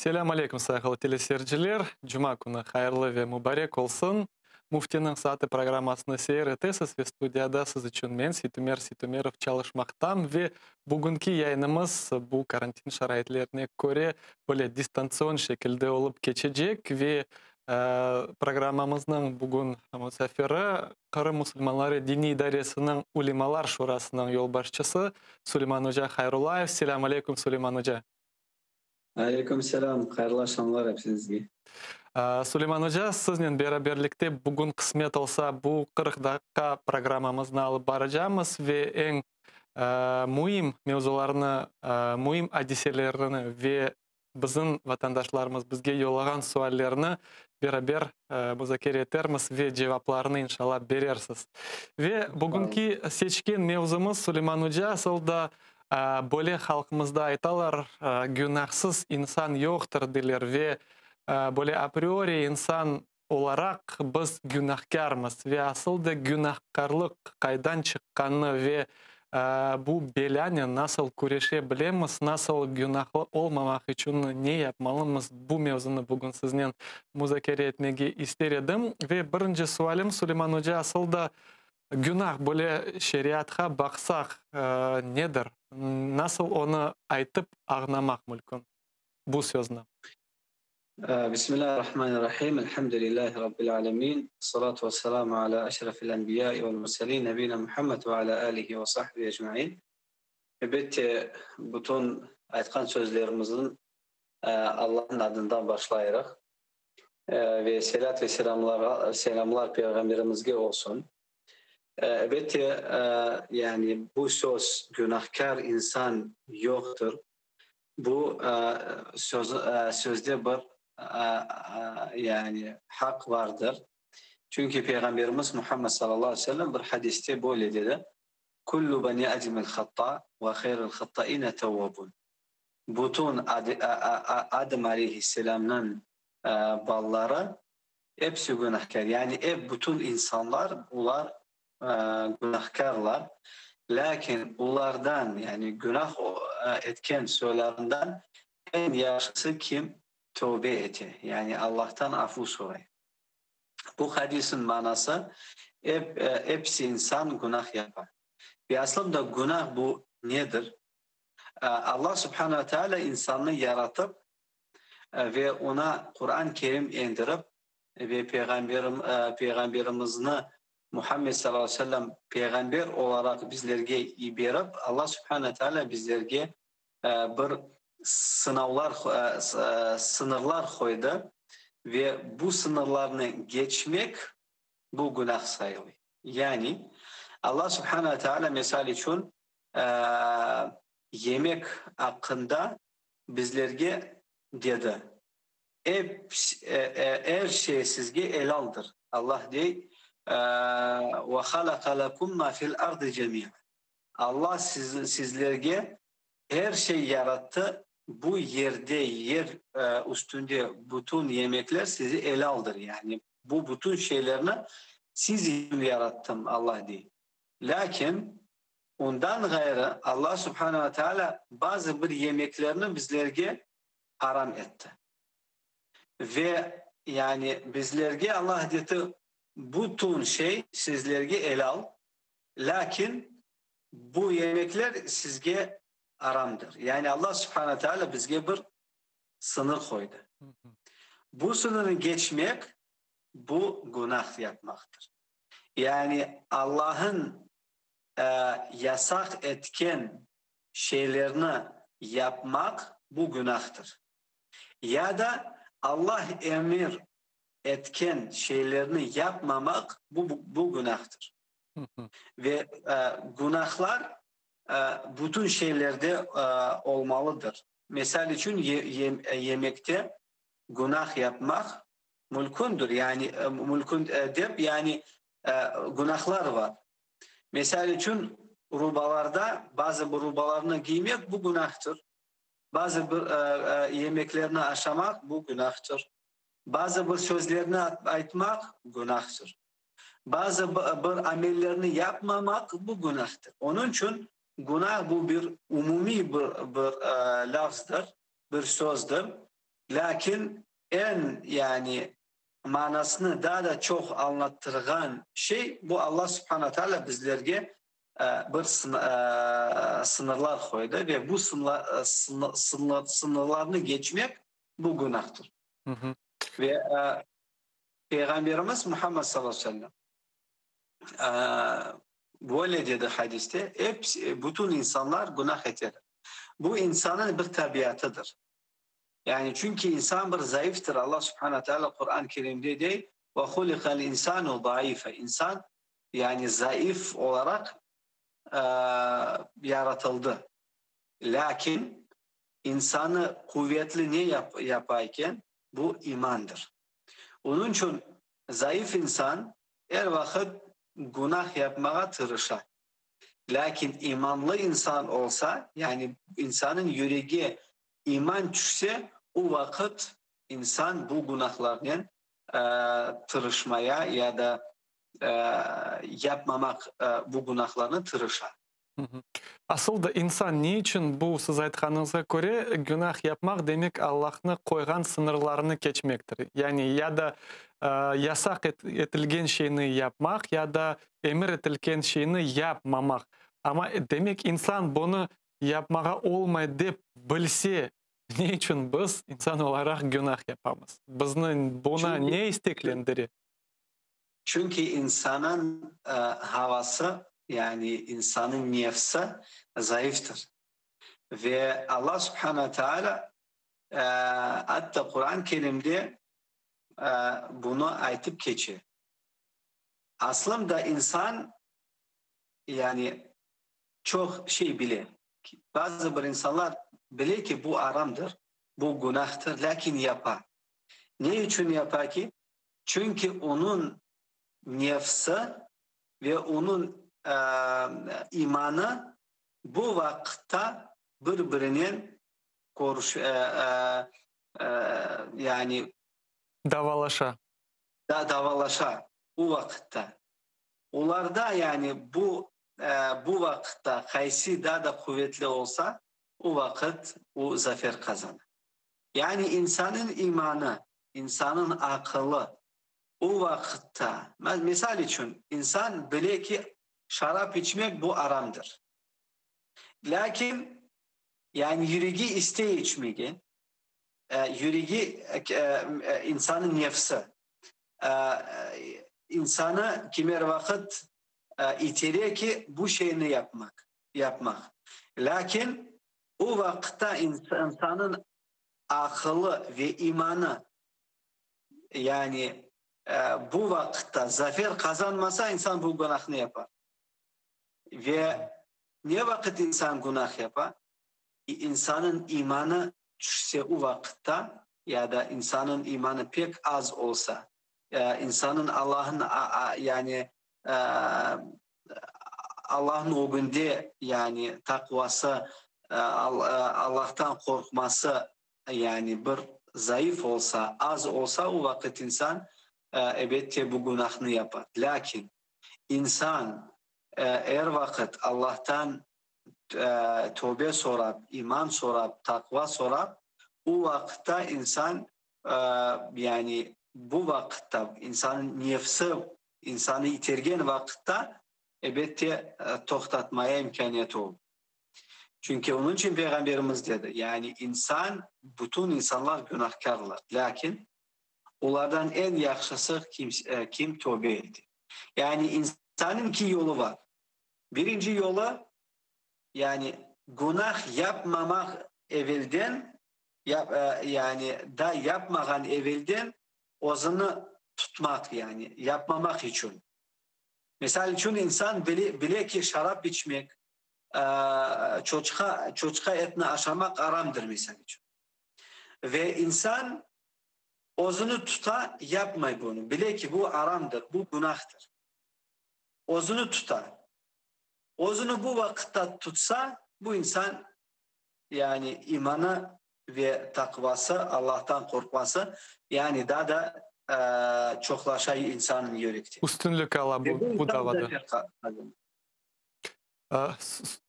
Selamun aleyküm sayılı teleseyirciler. Cuma günü hayırlı ve mübarek olsun. Muftinin Saati programmasını seyretesiniz ve stüdyoda siz için ben Situmerov çalışmaktam ve bugünkü yayınımız bu karantin şaraitlerine göre böyle distansiyon şekilde olup geçecek ve programımızın bugün misafiri Kırım Müslümanları Dini İdaresi'nin Ulimalar Şurası'nın yolbaşçısı Süleyman Hoca Hayrullayev. Selamun aleyküm Süleyman Hoca. Aleykümselam, hayırlı akşamlar hepinizге. Süleyman Hoca, sizinle beraberlikte bugün kısmet olsa bu 40 dakika programımızı alıp baracağımız ve en mühim mevzularını, mühim hadiselerini ve bizim vatandaşlarımız bizge yollagan suallerini beraber müzakere edermiz ve cevaplarını inşallah berersiz. Ve bugünkü seçkin mevzumuz Süleyman Hoca aslında böyle halkımızda aytalar günahsız insan yoktur derler ve böyle a priori insan olarak biz günahkarmız ve aslında günahkarlık kaydan çıkkanı ve bu belanı nasıl kurşebiliriz, nasıl günahlı olmamak için ne yapmalıyız bu mevzunu bugün sizinle müzakere etmeyi istedim. Ve birinci sualım Süleyman Hoca aslında günah böyle şeriat'a baksak nedir? Nasıl onu aytıp anlamak mümkün bu sözünü? Bismillahirrahmanirrahim. Elhamdülillahi Rabbil alemin. Salatu ve selamu ala eşrefil enbiya'i vel murselin. Nebina Muhammed ve ala alihi ve sahbihi ecma'in. Elbette bütün aytkan sözlerimizin Allah'ın adından başlayarak ve selat ve selamlar peygamberimizge olsun. Elbette yani bu söz günahkar insan yoktur. Bu sözde bir yani hak vardır. Çünkü Peygamberimiz Muhammed sallallahu aleyhi ve sellem bir hadiste böyle dedi. Kullu bani ademil hatta ve hayrul hattaine tevvabun. Bütün Adem aleyhisselam'ın balları hepsi günahkar. Yani bütün insanlar bunlar günahkarlar. Lakin onlardan yani günah etken söylerinden en yaşlısı kim? Tövbe eti. Yani Allah'tan affu sorayım. Bu hadisin manası hepsi insan günah yapar. Ve aslında günah bu nedir? Allah subhanahu ve teala insanı yaratıp ve ona Kur'an-ı Kerim indirip ve peygamberimizin Muhammed sallallahu aleyhi ve sellem peygamber olarak bizlerge verip Allah subhanahu ve teala bizlerge bir sınırlar koydu ve bu sınırlarını geçmek bu günah sayılır. Yani Allah subhanahu ve teala misal için yemek hakkında bizlerge dedi. Her şey sizge helaldir. Allah diyor ve halaka lekum ma fil ardı cemi'an. Allah sizlerge her şey yarattı. Bu yerde, yer üstünde bütün yemekler sizi helaldir. Yani bu bütün şeylerini siz yarattım Allah diye. Lakin ondan gayrı Allah subhanahu ve teala bazı bir yemeklerini bizlerge haram etti. Ve yani bizlerge Allah dedi bütün şey sizlerge helal. Lakin bu yemekler sizge haramdır. Yani Allah subhanahu teala bizge bir sınır koydu. Bu sınırı geçmek bu günah yapmaktır. Yani Allah'ın yasak etken şeylerini yapmak bu günahtır. Ya da Allah emir etken şeylerini yapmamak bu günahtır. Ve günahlar bütün şeylerde olmalıdır. Mesela için yemekte günah yapmak mülkündür. Yani mülkün deyip yani günahlar var. Mesela için rubalarda bazı bu rubalarını giymek bu günahtır. Bazı yemeklerini aşamak bu günahtır. Bazı bir sözlerini aytmak günahtır. Bazı bir amellerini yapmamak bu günahtır. Onun için günah bu bir umumi bir lafızdır, bir sözdür. Lakin en yani manasını daha da çok anlattırgan şey bu Allah Subhanahu Teala bizlerge bir sınırlar koydu ve bu sınırlarını geçmek bu günahtır. Hı hı. Ve Peygamberimiz Muhammed sallallahu aleyhi ve sellem böyle dedi hadiste, bütün insanlar günah eder. Bu insanın bir tabiatıdır. Yani çünkü insan bir zayıftır. Allah Subhanahu Teala Kur'an-ı Kerim'de de ve hulikal insanu zayıfe. İnsan yani zayıf olarak yaratıldı. Lakin insanı kuvvetli ne yaparken bu imandır. Onun için zayıf insan her vakit günah yapmaya tırışar. Lakin imanlı insan olsa yani insanın yüreği iman düşse o vakit insan bu günahlardan tırışmaya ya da yapmamak bu günahlarını tırışar. Asıl da insan ne için bu siz aytkanыңызға göre günah yapmak demek Allah'ın koygan sınırlarını geçmektir. Yani ya da yasak etilgen şeyini yapmak ya da emir etilgen şeyini yapmamak. Ama demek insan bunu yapmağa olmay dep bilse ne için biz insan olarak günah yapamız? Bizni buna ne isteklendirir? Çünkü insanın havası yani insanın nefsi zayıftır. Ve Allah Subhanahu Teala hatta Kur'an-ı Kerim'de bunu aytıp geçiyor. Aslında insan yani çok şey bilir. Bazı bir insanlar bilir ki bu aramdır, bu günahtır, lakin yapar. Ne için yapar ki? Çünkü onun nefsi ve onun imanı bu vakitte birbirinin yani Davalaşa. davalaşa bu vakitte. Onlarda yani bu vakitte kaysi daha da kuvvetli olsa o vakit o zafer kazanır. Yani insanın imanı, insanın akıllı o vakitte misal için insan bile ki şarap içmek bu aramdır. Lakin yani yüreği isteği içmeyi, yüreği insanın nefsi, insanı kimer vakit itiriyor ki bu şeyini yapmak. Lakin o vakitte insanın akıllı ve imanı yani bu vakitte zafer kazanmasa insan bu günahını yapar. Ve ne vakit insan günah yapar? İnsanın imanı düşse o vakitte ya da insanın imanı pek az olsa, insanın Allah'ın yani Allah'ın o günde yani takvası, Allah'tan korkması yani bir zayıf olsa, az olsa o vakit insan elbette bu günahını yapar. Lakin insan her vakit Allah'tan tövbe sorap, iman sorap, takva sorap, o vakitte insan yani bu vakitte insanın nefsi insanı itergen vakitte elbette toktatmaya imkaniyeti olur. Çünkü onun için Peygamberimiz dedi. Yani bütün insanlar günahkarlar. Lakin onlardan en yaxşısı kim tövbe etti. Yani insanın iki yolu var. Birinci yolu yani günah yapmamak evvelden yani da yapmagan evvelden ozunu tutmak yani yapmamak için. Mesela için insan bile ki şarap içmek, çocuğa etini aşamak aramdır mesela için. Ve insan ozunu tuta yapmay bunu. Bile ki bu aramdır, bu günahtır. Ozunu tuta. Ozunu bu vakitte tutsa bu insan yani imanı ve takvası, Allah'tan korkması yani daha da çoklaşa insanın yürekte. Üstünlük ala bu davada.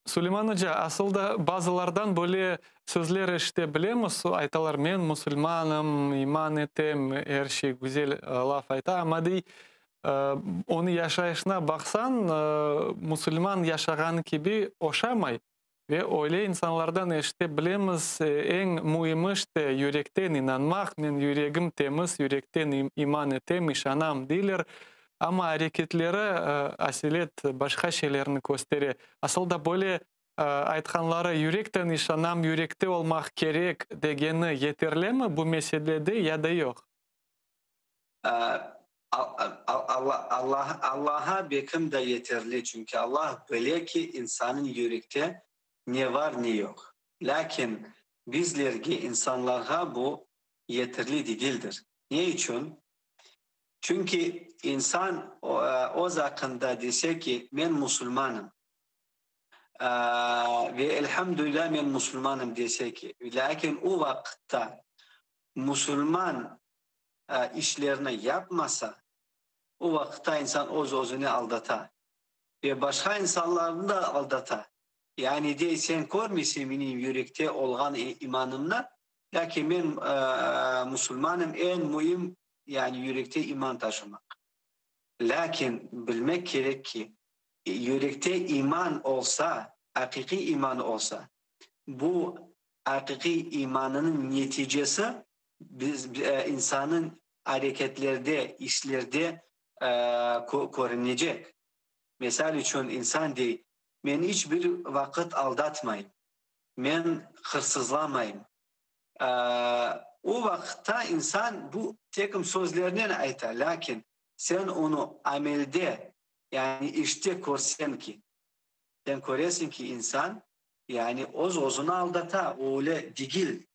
Süleyman Hoca, aslında bazılardan böyle sözler işte bilemiz. Aytalar men Müslümanım, iman etem, her şey güzel laf ayta. Ama dey, onu yaşayışına baksan, Müslüman yaşagan gibi oşamay. Ve öyle insanlardan işte bilemiz en mühimi işte yürekten inanmak. Men yüreğim temiz, yürekten iman etem, işanam deyler. Ama hareketleri asilet başka şeylerini gösteriyor. Aslında böyle aytkanları yürekten işanam, yürekte olmak gerek degeni yeterli mi bu meselede ya da yok? Allah'a bakım da yeterli çünkü Allah biliyor ki insanın yürekte ne var ne yok. Lakin bizlerge insanlara bu yeterli değildir. Ne için? Çünkü insan o zakında dese ki ben Müslümanım ve elhamdülillah ben Müslümanım dese ki lakin o vakitte Müslüman işlerini yapmasa o vakitte insan özünü aldatar ve başka insanlarını da aldatar. Yani de sen görmüşsün benim yürekte olan imanımla lakin ben Müslümanım en mühim yani yürekte iman taşımak. Lakin bilmek gerek ki yürekte iman olsa, hakiki iman olsa bu hakiki imanının neticesi insanın hareketlerde, işlerde görünecek. Mesela için insan değil, ben hiçbir vakit aldatmayayım, ben hırsızlamayayım. O vakitte insan bu takım sözlerine aytar. Lakin sen onu amelde yani işte korsen ki sen koresin ki insan yani özünü aldata öyle değil.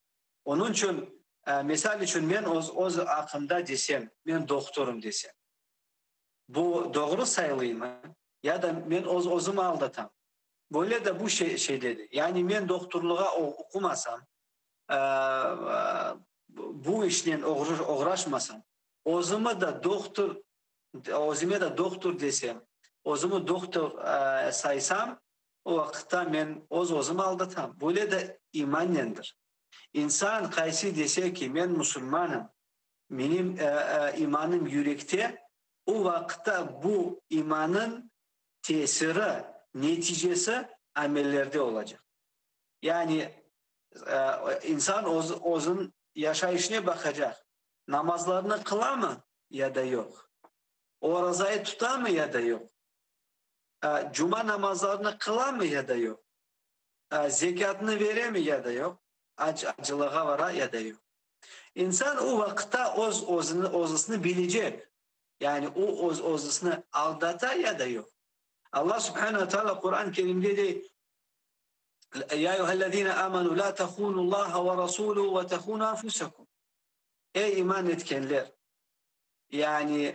Onun için mesela için ben oz hakkında desem ben doktorum desem bu doğru sayılır mı? Ya da ben özümü aldatam. Böyle de bu şey dedi. Yani ben doktorluğa okumasam bu işle uğraşmasam özüme de doktor desem özümü doktor saysam o vakitte ben özümü aldatam. Böyle de imanyendir. İnsan kaysi dese ki ben Müslümanım benim imanım yürekte o vakitte bu imanın tesiri neticesi amellerde olacak. Yani insan özün yaşayışına bakacak. Namazlarını kılar mı ya da yok? Orazayı tutar mı ya da yok? Cuma namazlarını kılar mı ya da yok? Zekatını verir mi ya da yok? Acılığa var ya da yok? İnsan o vakitte özünü bilecek. Yani o özünü aldata ya da yok. Allah Subhanahu ve Teala Kur'an-ı Kerim'de de Ya eyyühellezine amenu la tehunullaha ve rasuluhu ve tehunu anfusakum. Ey iman etkenler! Yani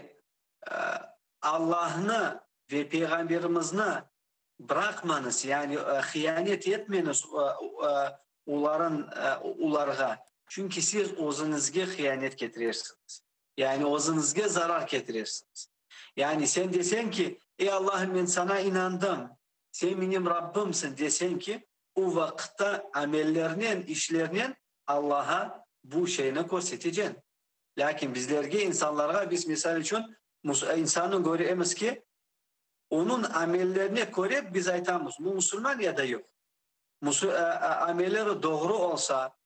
Allah'ını ve Peygamberimizini bırakmanız yani hıyanet etmeniz onlara. Çünkü siz özünüzge hıyanet getirirsiniz. Yani özünüzge zarar getirirsiniz. Yani sen desen ki ey Allah'ım ben sana inandım. Sen benim Rabbimsin desen ki o vakitte amellerinin, işlerinin Allah'a bu şeyini göstereceksin. Lakin bizlerge insanlara biz misal için insanın görüyoruz ki onun amellerine göre biz aytamız. Bu Müslüman ya da yok. Amelleri doğru olsa,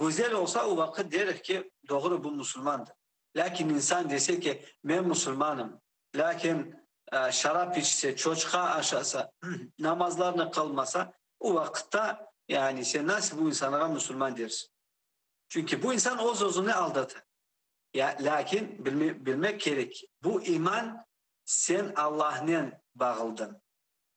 güzel olsa o vakit deriz ki doğru bu Müslümandır. Lakin insan dese ki ben Müslümanım. Lakin şarap içse, çocuğa aşağısa, namazlarını kılmasa o vakitte yani sen nasıl bu insanlara Müslüman dersin? Çünkü bu insan özünü aldatır. Ya, lakin bilmek gerek. Bu iman sen Allah'ın bağlıdın.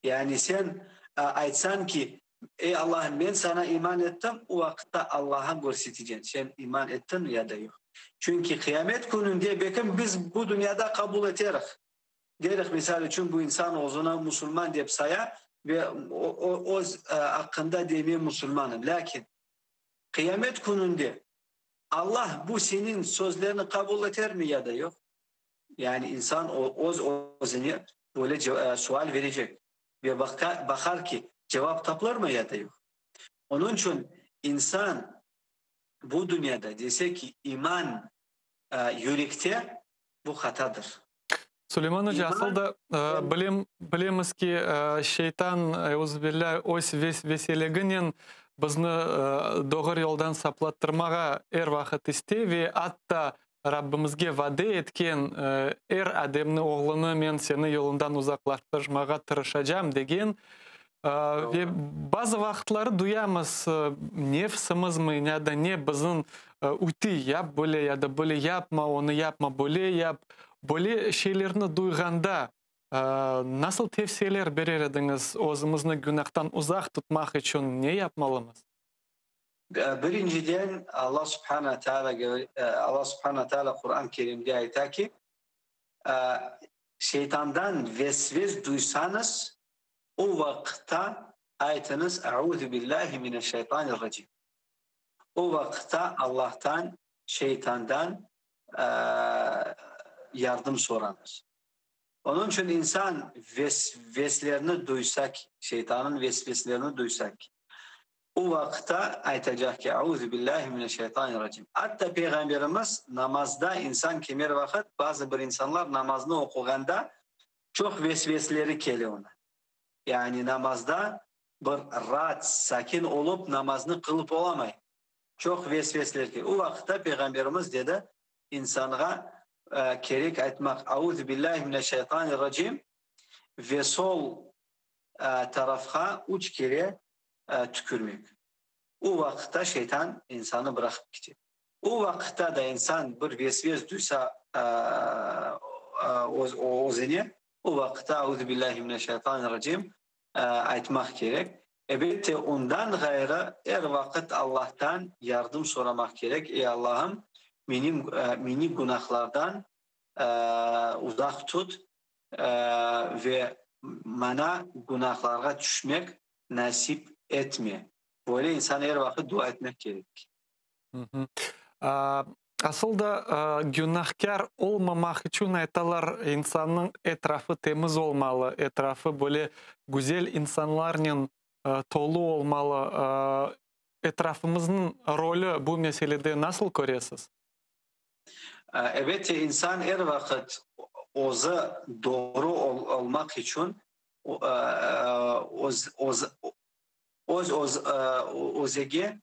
Yani sen aytsan ki ey Allah'ım ben sana iman ettim o vakitte Allah'a göstereceksin. Sen iman ettin ya da yok. Çünkü kıyamet gününde bakın biz bu dünyada kabul ederiz. Deriz misal için bu insan özüne Müslüman deyip saya ve o hakkında demeye Müslümanım. Lakin kıyamet gününde Allah bu senin sözlerini kabul eder mi ya da yok? Yani insan özünü böyle sual verecek. Ve bakar ki cevap taplar mı ya da yok. Onun için insan bu dünyada dese ki iman yürekte, bu hatadır. Süleyman Hoca, İman, aslında bilemiz ki şeytan euzubillah öz veseliginin bizni doğru yoldan saplattırmağa vakit iste ve hatta Rabbimizge vade etken adamni oğlunu men seni yolundan uzaklaştırmağa tırışacağım degen ve bazı vakitleri duyamız nefsimiz mi ya da ne bizim uti yap böyle ya da böyle yapma, onu yapma, böyle yap. Böyle şeylerini duyganda nasıl tavsiyeler verir ediniz özümüzni günahtan uzak tutmak için ne yapmalıyız? Birinciden Allah Subhanahu Teala Kur'an-ı Kerim'de ayet ki şeytandan vesves duysanız o vakitte ayetiniz Eûzu billahi mineşşeytanirracim. O vakitte Allah'tan, şeytandan yardım soranız. Onun için insan vesveslerini duysak, şeytanın vesveslerini duysak, o vakitte aytacak ki Eûzu billahi mineşşeytanirracim. Hatta Peygamberimiz namazda insan kemer vakit bazı bir insanlar namazını okuyanda çok vesvesleri geliyor ona. Yani namazda bir rahat, sakin olup namazını kılıp olamayın. Çok vesvesler geliyor. O vakitte Peygamberimiz dedi insana kerek etmek Eûzu billahi mineşşeytanirracim ve sol tarafa 3 kere tükürmek. O vakitte şeytan insanı bırakıp gidiyor. O vakitte de insan bir vesves duysa o zihni, o vakitte Eûzu billahi mineşşeytanirracim aytmak gerek. Elbette ondan gayrı her vakit Allah'tan yardım soramak gerek. Ey Allah'ım beni günahlardan uzak tut ve bana günahlara düşmek nasip etme. Böyle insan her vakit dua etmek gerek. Aslında günahkar olmamak için aytalar insanın etrafı temiz olmalı, etrafı böyle güzel insanların tolu olmalı. Etrafımızın rolü bu meselede nasıl görüyorsunuz? Evet, insan her vakit oza doğru olmak için özege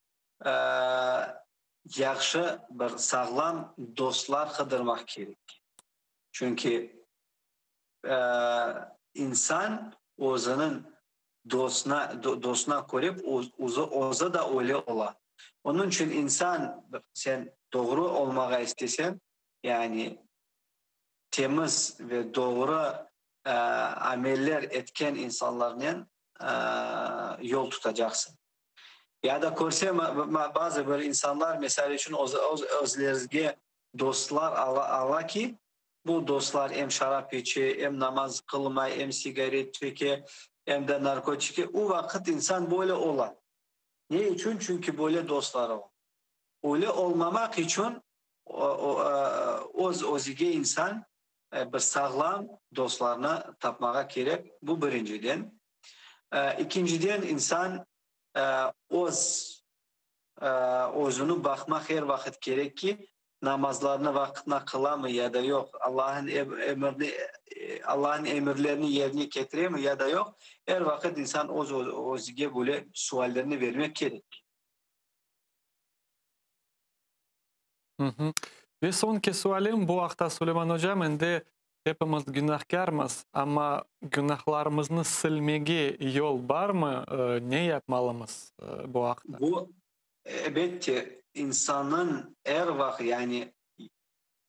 yaxşı bir sağlam dostlar kıdırmak gerek. Çünkü insan özünün dostuna koyup oza da öyle ola. Onun için insan sen doğru olmaya istesen yani temiz ve doğru ameller etken insanlarla yol tutacaksın. Ya da korse bazı böyle insanlar mesela için özlerine dostlar ala ki bu dostlar hem şarap içi, hem namaz kılmay, hem sigaret çeke, hem de narkotik. O vakit insan böyle ola. Ne için? Çünkü böyle dostları var. Öyle olmamak için özge insan bir sağlam dostlarına tapmaya gerek. Bu birinciden. İkinciden insan özünü bakmak her vakit gerek ki namazlarını vaktine kıla mı ya da yok. Allah'ın emirlerini yerine getiriyor mu ya da yok. Her vakit insan özge böyle suallerini vermek gerek. Ve sonki sualim bu haqda Süleyman Hocam, endi hepimiz günahkarmız ama günahlarımızı silmege yol var mı? Ne yapmalıyız bu haqda? Bu elbette insanın her vakit yani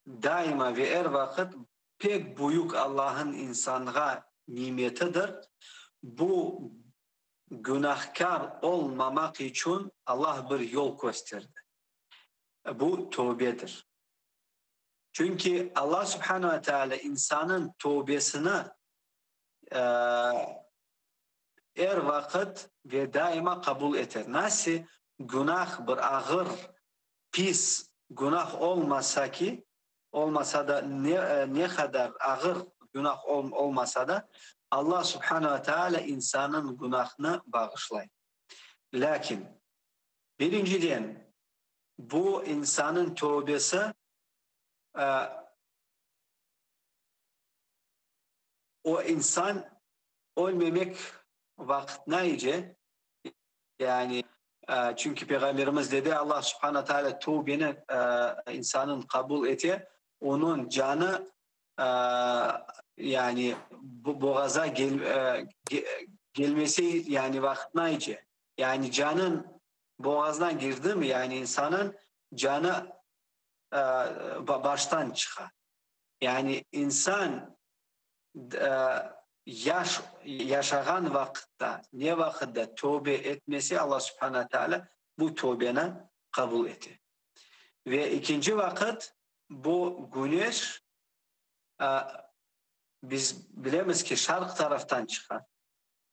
daima ve her vakit pek büyük Allah'ın insana nimetidir. Bu günahkar olmamak için Allah bir yol gösterdi. Bu tövbedir. Çünkü Allah Subhanahu ve Teala insanın tövbesini her vakit ve daima kabul eder. Nasıl günah bir ağır, pis günah olmasa da ne kadar ağır günah olmasa da Allah Subhanahu ve Teala insanın günahını bağışlayır. Lakin birinciden bu insanın tövbesi o insan ölmemek vaktince yani çünkü Peygamberimiz dedi Allah Subhanahu Teala tövbeni insanın kabul eti onun canı yani bu boğaza gelmesi yani vaktince yani canın boğazdan girdi mi yani insanın canı baştan çıkar. Yani insan yaşayan vakitte ne vakitte tövbe etmesi Allah Subhanahu Teala bu tövbeni kabul etti. Ve ikinci vakit bu güneş biz bilemiz ki şark taraftan çıkar.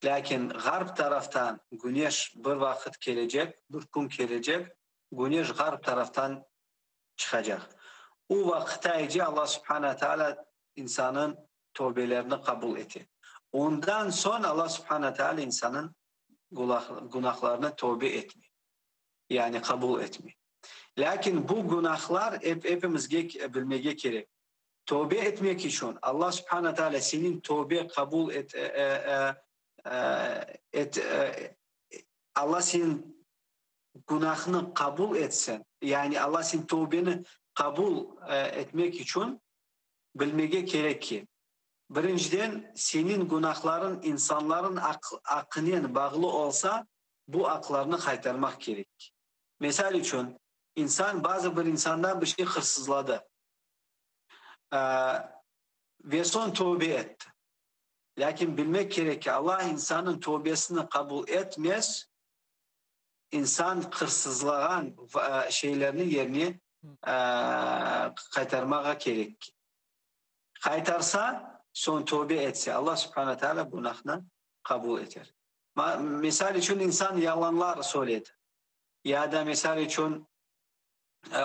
Lakin garp taraftan güneş bir vakit gelecek, bir gün gelecek, güneş garp taraftan çıkacak. O vakitte Allah Subhanahu Teala insanın tövbelerini kabul etti. Ondan sonra Allah Subhanahu Teala insanın günahlarını tövbe etmiyor. Yani kabul etmiyor. Lakin bu günahlar hepimiz bilmeye gerek. Tövbe etmek için Allah Subhanahu Teala senin tövbe kabul Allah senin günahını kabul etsen, yani Allah senin tövbeni kabul etmek için bilmeye gerek ki birinciden senin günahların insanların aklına bağlı olsa bu aklarını kaytarmak gerek. Mesela için bazı bir insandan bir şey hırsızladı ve son tövbe etti. Lakin bilmek gerek ki Allah insanın tövbesini kabul etmez. İnsan hırsızlanan şeylerini yerine kaytarmaya gerek. Kaytarsa son tövbe etse Allah Subhanahu Teala günahını kabul eder. Misal için insan yalanlar söyledi. Ya da misal için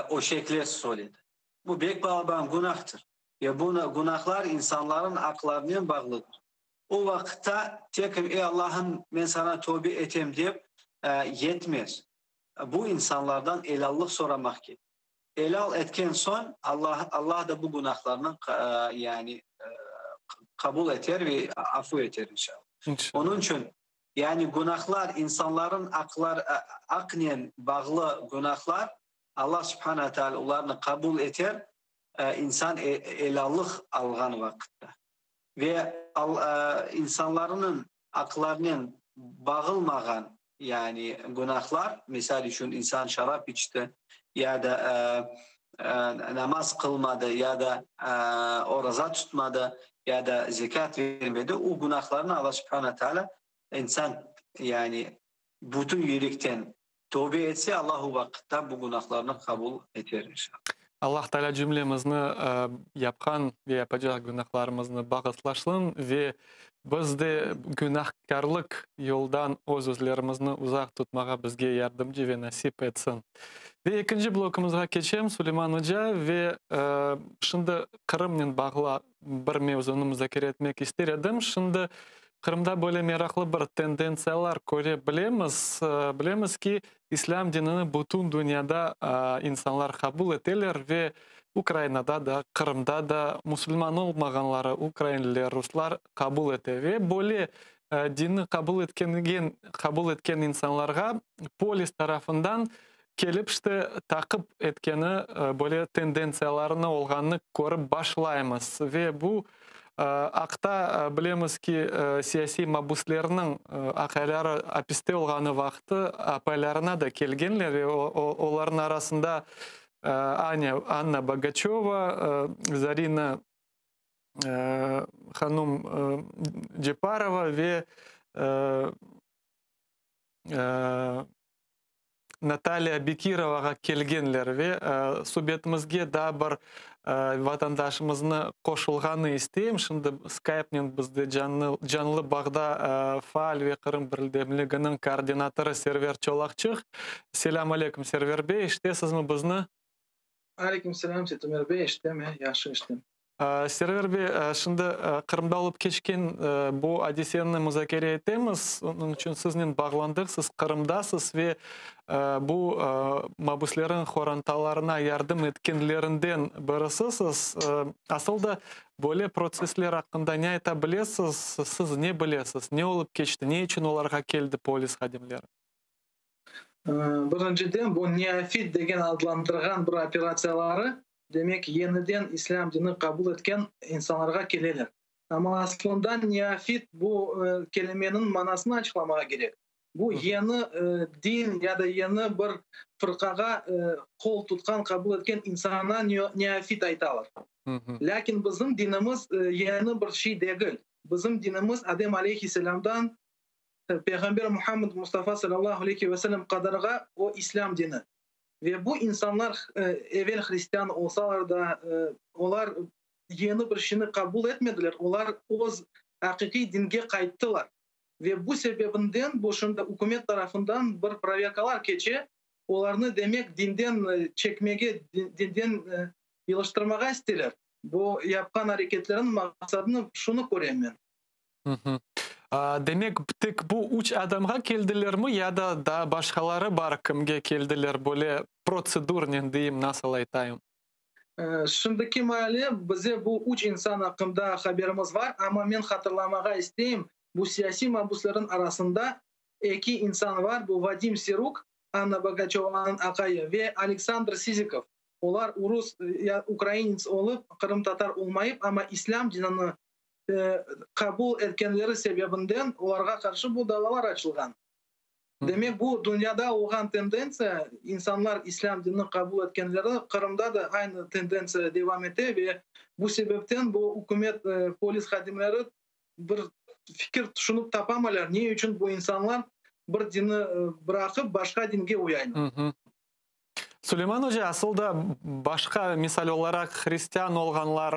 o şekilde söyledi. Bu büyük bir günahtır. Ve bu günahlar insanların aklarına bağlıdır. O vakitte tekrar ey Allah'ım ben sana tövbe eteyim deyip yetmez. Bu insanlardan helallik soramak ki. Helal etken son Allah da bu günahlarını yani kabul eder ve affı eder inşallah. Onun için yani günahlar insanların aklına bağlı günahlar Allah Subhanahu Teala onlarını kabul eder insan helallik algan vakitte. Ve insanların aklarının bağılmayan yani günahlar misal için insan şarap içti ya da namaz kılmadı ya da oruç tutmadı ya da zekat vermedi o günahlarını Allah Subhanahu Teala insan yani bütün yürekten tövbe etse Allah o vakitte bu günahlarını kabul eder inşallah. Allah Teala cümlemizni yapkan ve yapacak günahlarımızı bağışlasın ve biz de günahkarlık yoldan özlerimizni uzak tutmağa bizge yardımcı ve nasip etsin. Ve ikinci blokumuzga geçelim Süleyman Hoca ve şimdi Kırım'la bağlı bir mevzunu müzakere etmek istedim. Şimdi Kırım'da böyle meraklı bir tendensiyalar görebiliriz. Bilemiz ki İslam dinini bütün dünyada insanlar kabul ederler ve Ukrayna'da da, Kırım'da da Müslüman olmaganları, Ukraynalılar, Ruslar kabul eder ve böyle dini kabul etken insanlarga polis tarafından kelip işte takip etkeni böyle tendensiyalarını olganını görüp başlayımız ve bu Akta bilemiz ki siyasi mabuslarının akaları hapiste olganı vakti apaylarına da kelgenler ve onların arasında Anna Bagacheva, Zarina Hanım Ceparova ve Natalya Bekirova'ga kelgenler ve subetimizge da bir vatandaşımızını koşulganı isteyim. Şimdi Skype'nin bizde canlı bağda faal ve Kırım Birliği'nin koordinatörü Server Çolakçık. Selam aleyküm Server Bey, iştesiz mi bizni? Aleyküm selam Setumer Bey, iştem, yaxşı iştem. Server bir şimdi Kırım'da olup geçken bu hadiseni müzakere etemiz. Onun için sizinle bağlandık. Siz Kırım'dasınız ve bu mabusların xorantalarına yardım etkenlerinden birisiniz. Aslında böyle prosesler hakkında ne aytabilirsiniz? Siz ne bilesiz? Ne olup geçti? Ne için olarga geldi polis xadimleri? Birinciden bu Niyafit degen adlandırgan bir operatsiyaları demek yeniden İslam dinini kabul etken insanlarga keleler. Ama aslında Niyafit bu kelimenin manasını açıklamaya gerek. Bu yeni din ya da yeni bir fırkaga kol tutkan kabul etken insana Niyafit aytalar. Lakin bizim dinimiz yeni bir şey değil. Bizim dinimiz Adem Aleyhisselam'dan Peygamber Muhammed Mustafa sallallahu aleyhi ve sellem kadarga o İslam dini. Ve bu insanlar evvel Hristiyan olsalar da onlar yeni bir şeyini kabul etmediler. Onlar o hakiki dinge kayıttılar. Ve bu sebebinden boşunda hükümet tarafından bir provokalar geçe onlarını demek dinden çekmeye, dinden yılıştırmaya istiyorlar. Bu yapkan hareketlerin maksadını şunu koyayım ben. Demek tek bu üç adamga keldiler mi ya da başkaları var kimge keldiler böyle prosedurnen diyeyim nasıl aytayım? Şimdiki mali bize bu üç insan hakkında haberimiz var ama ben hatırlamaya isteyeyim. Bu siyasi mahpusların arasında iki insan var. Bu Vadim Siruk, Anna Bagachova'nın akayı ve Alexander Sizikov. Onlar Rus, Ukrayniz olup Kırım Tatar olmayıp ama İslam dinini kabul etkenleri sebebinden onlara karşı bu davalar açılgan. Demek bu dünyada olan tendensiya insanlar İslam dinini kabul etkenleri Kırım'da da aynı tendensiya devam etti ve bu sebepten bu hükümet polis xadimleri bir fikir düşünüp tapamalar. Niye için bu insanlar bir dini bırakıp başka dinge uyayın? Süleyman Hoca aslında başka misal olarak Hristiyan olganlar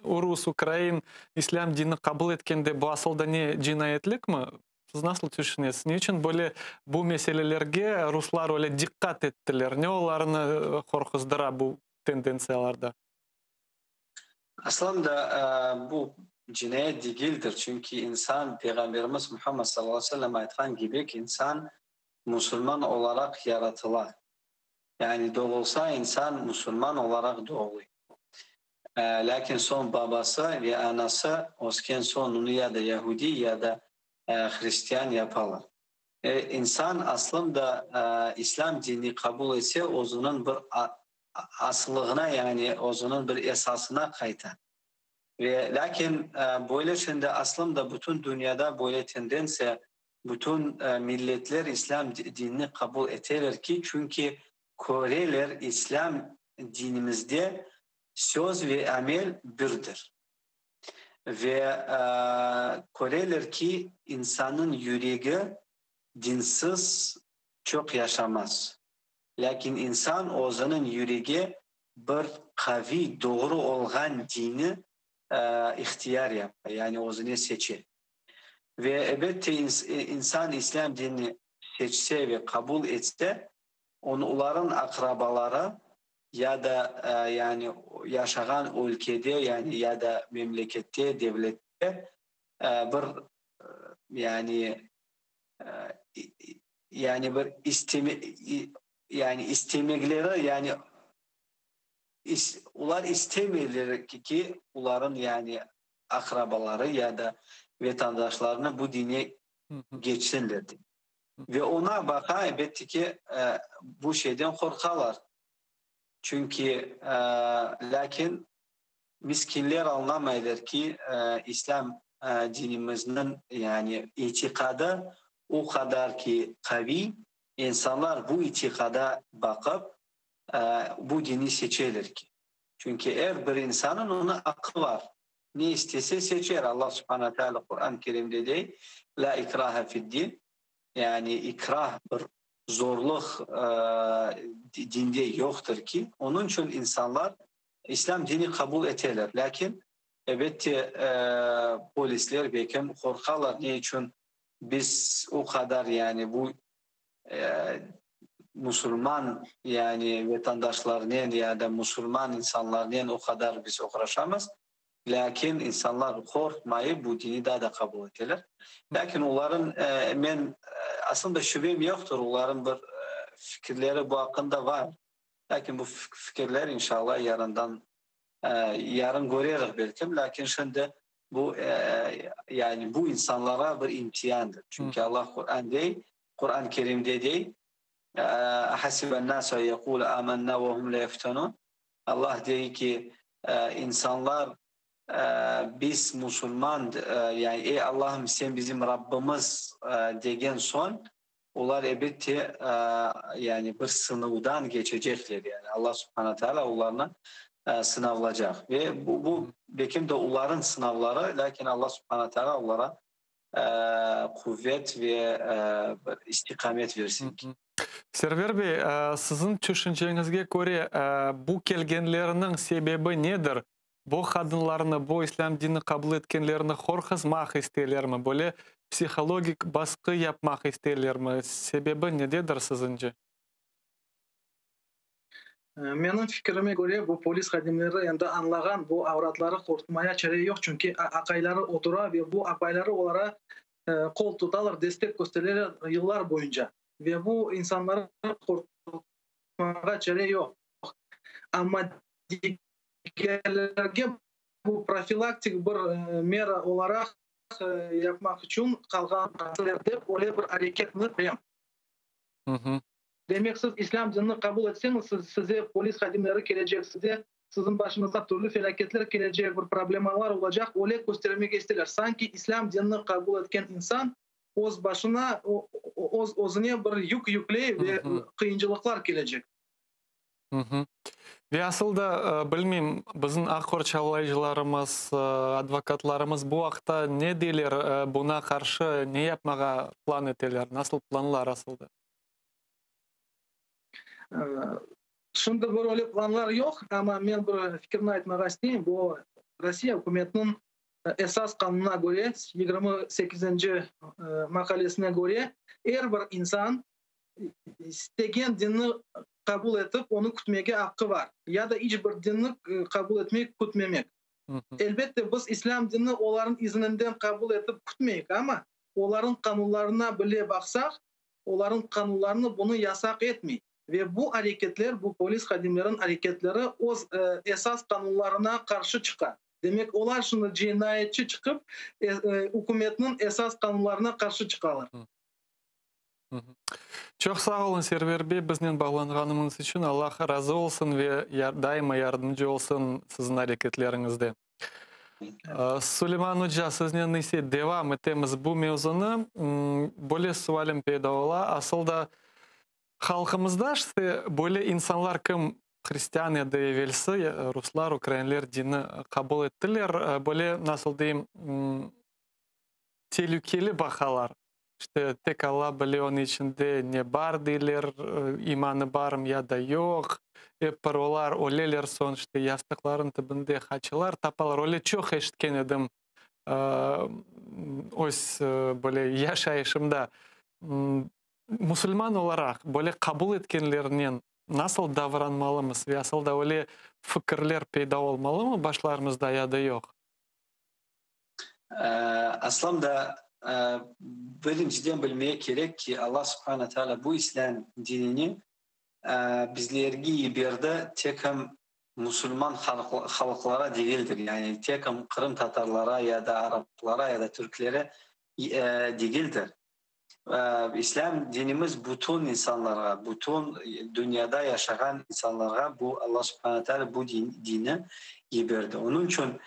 Rus, Ukrayn, İslam dinini kabul etkende bu aslında ne cinayetlik mi? Siz nasıl düşünüyorsunuz? Niçin böyle bu meselelerge Ruslar öyle dikkat ettiler? Ne onlarını korkuzdıra bu tendensiyalarda? Aslında bu cinayet değildir. Çünkü insan Peygamberimiz Muhammed sallallahu aleyhi ve sellem aytkan gibi ki insan Müslüman olarak yaratılar. Yani doğulsa insan Müslüman olarak doğuyor. Lakin son babası ve anası osken sonunu ya da Yahudi ya da Hristiyan yaparlar. İnsan aslında İslam dini kabul etse onun bir aslılığına yani onun bir esasına kaytar. Ve lakin böyle şimdi aslında bütün dünyada böyle tendensiya bütün milletler İslam dinini kabul ederler ki çünkü Koreliler İslam dinimizde söz ve amel birdir. Ve Koreliler ki insanın yüreği dinsiz çok yaşamaz. Lakin insan onun yüreği bir kavi doğru olan dini ihtiyar yapar. Yani onu seçer. Ve elbette insan İslam dinini seçse ve kabul etse onların akrabaları ya da yani yaşayan ülkede yani ya da memlekette, devlette bir yani bir istemekleri yani onlar istemiyorlar ki onların yani akrabaları ya da vatandaşlarını bu dine geçsinler. Ve ona baka elbette ki bu şeyden korkarlar. Çünkü lakin miskinler anlamayırlar ki İslam dinimizin yani itikadı o kadar ki kavi insanlar bu itikada bakıp bu dini seçerler ki. Çünkü eğer bir insanın ona aklı var. Ne istese seçer. Allah subhanahu teala Kur'an-ı Kerim'de de la ikraha fid din. Yani ikrah bir zorluk dinde yoktur ki. Onun için insanlar İslam dini kabul ederler. Lakin elbette polisler belki korkarlar. Ne için biz o kadar yani bu Müslüman yani vatandaşlarının ya da Müslüman insanların o kadar biz uğraşamaz. Lakin insanlar korkmayı bu dini daha da kabul ederler. Lakin onların men aslında şüphem yoktur. Onların bir fikirleri bu hakkında var. Lakin bu fikirler inşallah yarın görürüz belki. Lakin şimdi bu yani bu insanlara bir imtihandır. Çünkü Allah Kur'an-ı Kerim'de değil hasiben nasu yekul amennâ ve hum la yeftenun. Allah diyor ki insanlar biz Müslüman yani ey Allah'ım sen bizim Rabbimiz degen son onlar elbette yani bir sınavdan geçecekler yani Allah Subhanahu Teala onlarla sınavlayacak ve bu belki de onların sınavları lakin Allah Subhanahu Teala onlara kuvvet ve istikamet versin. Server Bey, sizin düşüncenize göre bu kelgenlerinin sebebi nedir? Bu kadınlarını, bu İslam dinini kabul etkenlerini korkutmak isterler mi? Böyle psikologik baskı yapmak isterler mi? Sebebi nedir sizce? Menin fikrime göre bu polis kadimleri endi anlagan bu avratları korkutmaya çare yok çünkü akayları otura ve bu akayları onlara kol tutarlar, destek gösterirler yıllar boyunca ve bu insanları korkutmaya çare yok. Ama diğerlerine bu profilaktik bir mera olarak yapmak için kalkan partilerinde öyle bir hareketini koyam. Demek siz İslam dinini kabul etseniz size polis kadimleri gelecek size sizin başınıza türlü felaketler gelecek bir problemler olacak öyle göstermek isterler. Sanki İslam dinini kabul etken insan öz başına özüne bir yük yükley ve kıyınçılıklar gelecek. Ve aslında bilmem bizim akor çalayıcılarımız, advokatlarımız bu vakta ne derler buna karşı ne yapmaya plan ederler, nasıl planlar aslında? Şimdi böyle planlar yok ama ben bir fikrini aytmak isteyeyim. Bu Rusya hükümetinin esas kanununa göre 28. makalesine göre her bir insan istegen dinini kabul edip onu kutmaya hakkı var. Ya da hiçbir dinini kabul etmek, kutmemek. Elbette biz İslam dinini onların izninden kabul edip kutmayık ama onların kanunlarına bile baksak onların kanunlarını bunu yasak etmiyor. Ve bu hareketler, bu polis kadimlerin hareketleri o esas kanunlarına karşı çıkar. Demek onlar şimdi cinayetçi çıkıp hükümetinin esas kanunlarına karşı çıkarlar. Çok sağ olun Server Bey, bizden bağlanğanımız için Allah razı olsun ve daima yardımcı olsun sizin hareketlerinizde. Süleyman Hoca, sizden ise devam etimiz bu mevzunu. Böyle sualım peyda ola. Aslında halkımızda işte böyle insanlar kim Hristiyan ya da evvelsi Ruslar, Ukraynalar dini kabul ettiler. Böyle nasıl diyeyim tehlikeli bakalar. İşte tek Allah biliyor onun içinde ne var derler, imanı var mı ya da yok. Parolar öyleler son işte yastıkların tibinde haçılar tapalar. Öyle çok eşitken edim. Öz böyle yaşayışımda. Müslüman olarak böyle kabul etkenlerinin nasıl davranmalımız ve aslında öyle fikirler peyda olmalı mı başlarımızda ya da yok? Aslında birinciden bilmeye gerek ki Allah Subhanahu Teala bu İslam dinini bizlerge berdi tekim Müslüman halklara değildir. Yani tekim Kırım Tatarlara ya da Araplara ya da Türklere değildir. İslam dinimiz bütün insanlara, bütün dünyada yaşayan insanlara bu Allah Subhanahu Teala bu dini verdi. Onun için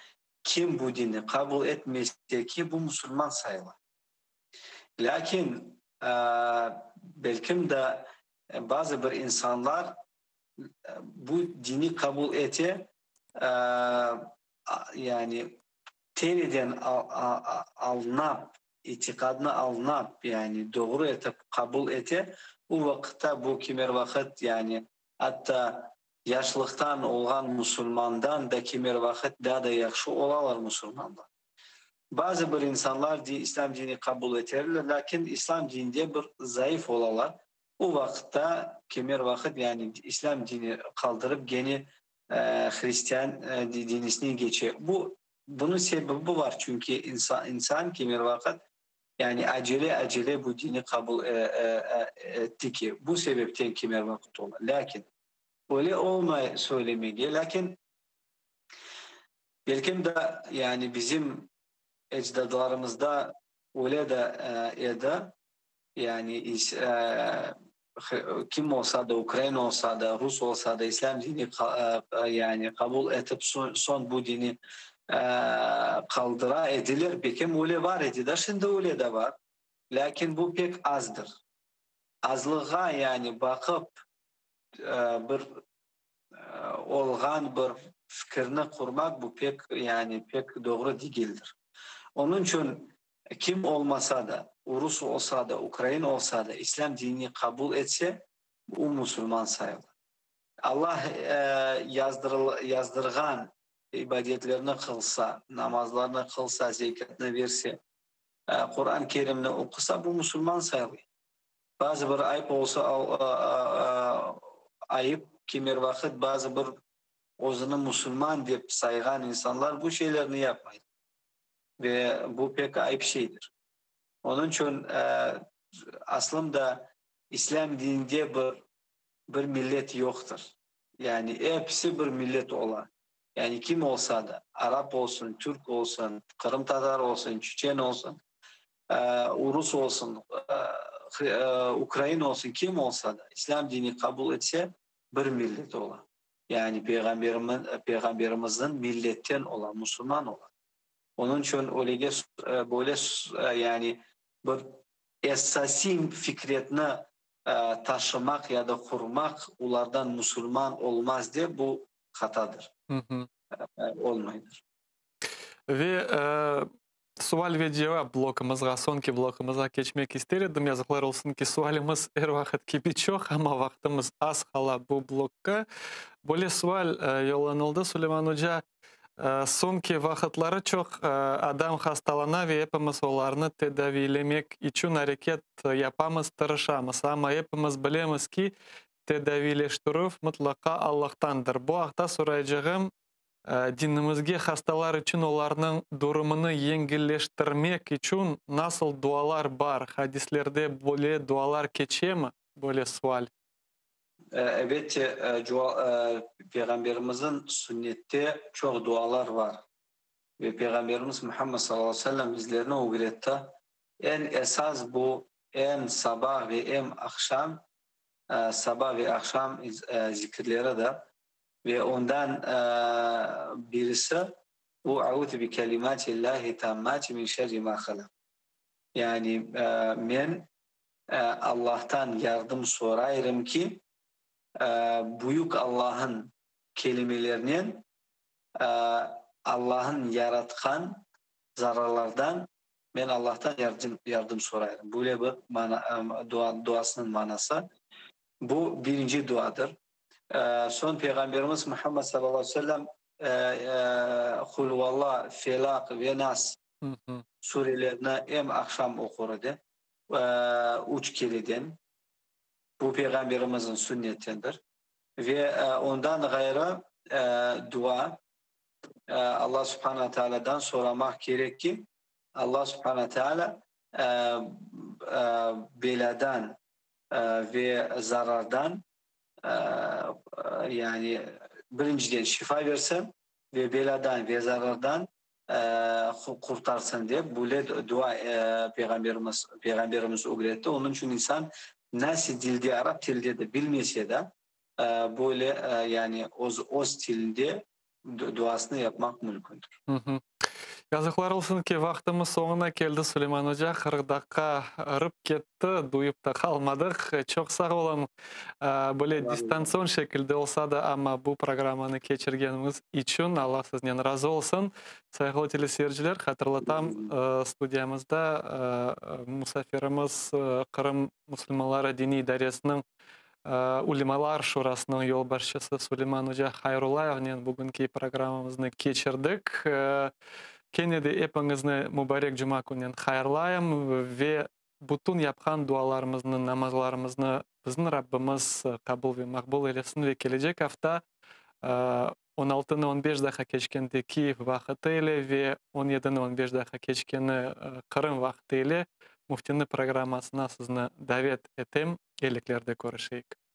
kim bu dini kabul etmezse ki bu Müslüman sayılır. Lakin belki de bazı bir insanlar bu dini kabul ete yani teriden alınıp itikadını alınıp yani doğru etip kabul ete bu vakitte bu kimer vakit yani hatta yaşlıktan olan Müslümandan da kimer vakit daha da yakşı olalar Müslümanlar. Bazı bir insanlar İslam dini kabul ederler lakin İslam dininde bir zayıf olalar. o vakitte kemer vakit yani İslam dini kaldırıp yeni Hristiyan dinisine geçiyor. Bunun sebebi bu var çünkü insan kemer vakit yani acele bu dini kabul etti ki bu sebepten kemer vakit olur. Lakin öyle olmayı söylemeye. Lakin belki de yani bizim ecdadlarımızda öyle de ya da yani kim olsa da Ukrayna olsa da Rus olsa da İslam dini yani kabul edip son bu dini kaldıra edilir. Peki öyle var edilir. Şimdi öyle de var. Lakin bu pek azdır. Azlığa yani bakıp bir olğan bir fikrini kurmak bu pek yani pek doğru değildir. Onun için kim olmasa da, Rus olsa da, Ukrayna olsa da İslam dinini kabul etse o Müslüman sayılır. Allah yazdırgan ibadetlerini kılsa, namazlarını kılsa, zekatını verse, Kur'an-ı Kerim'ini okusa bu Müslüman sayılır. Bazı bir ayıp olsa ayıp, kimer vakit bazı bir özünü Müslüman diye saygan insanlar bu şeylerini yapmayın. Ve bu pek ayıp şeydir. Onun için aslında İslam dininde bir millet yoktur. Yani hepsi bir millet olan. Yani kim olsa da Arap olsun, Türk olsun, Kırım Tatar olsun, Çiçen olsun, Rus olsun, Ukrayna olsun, kim olsa da İslam dini kabul etse bir millet olan. Yani Peygamberimizin milletten olan, Müslüman olan. Onun için öyle böyle yani bir esasi fikretini taşımak ya da kurmak onlardan Müslüman olmaz diye bu hatadır. Olmaydır. Ve sual ve cevap blokımızga, sonki blokımızga geçmek isterim. Yazıklar olsun ki sualimiz her vakit gibi çok ama vaktimiz az kala bu blokka. Böyle sual yollanıldı Süleyman Hoca. Sonki vakitleri çok adam hastalana ve hepimiz onlarını tedavilemek için hareket yapamız, tırışamız. Ama hepimiz bilemiz ki tedavileştirip mutlaka Allah'tandır. Bu hafta soracağım dinimizge hastalar için onların durumunu yengilleştirmek için nasıl dualar var? Hadislerde böyle dualar geçiyor mu? Böyle sual. Evet, Peygamberimizin sünnette çok dualar var. Ve Peygamberimiz Muhammed sallallahu aleyhi ve sellem bizlerine öğretti. En esas bu en sabah ve en akşam zikirleri de ve ondan birisi bu "Eûzu bi kelimatillahi tammati min şerri ma halak." Yani ben Allah'tan yardım sorarım ki büyük Allah'ın kelimelerinin Allah'ın yaratkan zararlardan ben Allah'tan yardım sorarım. Böyle bir duasının manası. Bu birinci duadır. Son Peygamberimiz Muhammed sallallahu aleyhi ve sellem Hulvallah, Felak ve Nas surelerini hem akşam okurdu. 3 kereden. Bu Peygamberimizin sünnetindir. Ve ondan gayrı dua Allah subhanahu teala'dan soramak gerek ki Allah subhanahu teala beladan ve zarardan yani birinciden şifa versin ve beladan ve zarardan kurtarsın diye böyle dua Peygamberimiz öğretti. Onun için insan nasıl dilde Arap dilde de bilmese de böyle yani o stilde duasını yapmak mümkündür. Yazıklar olsun ki vaktimiz sonuna geldi Süleyman Hoca. 40 dakika arıp gitti, duyup da kalmadık. Çok sağ olun. Böyle distansiyon şekilde olsa da ama bu programını geçirgenimiz için Allah sizden razı olsun. Saygılı teleseyirciler, hatırlatam stüdyamızda misafirimiz Kırım Müslümanları Dini İdaresi'nin Ulimalar Şurası'nın yol başçısı Süleyman Hoca Hayrullayev. Bugünkü programımızı geçirdik. Kene de hepinizni mübarek cuma gününden hayırlayım ve Bütün yapkan dualarımızны, namazlarımızны bizning Rabbimiz kabul ve makbul eylesin ve gelecek hafta 16:15 daha keçkende Kiev vaqti ile ve 17:15 daha keçkeni Kırım vaqti ile Muftini programmasına sizni davet etem. Eliklarda görüşeyik.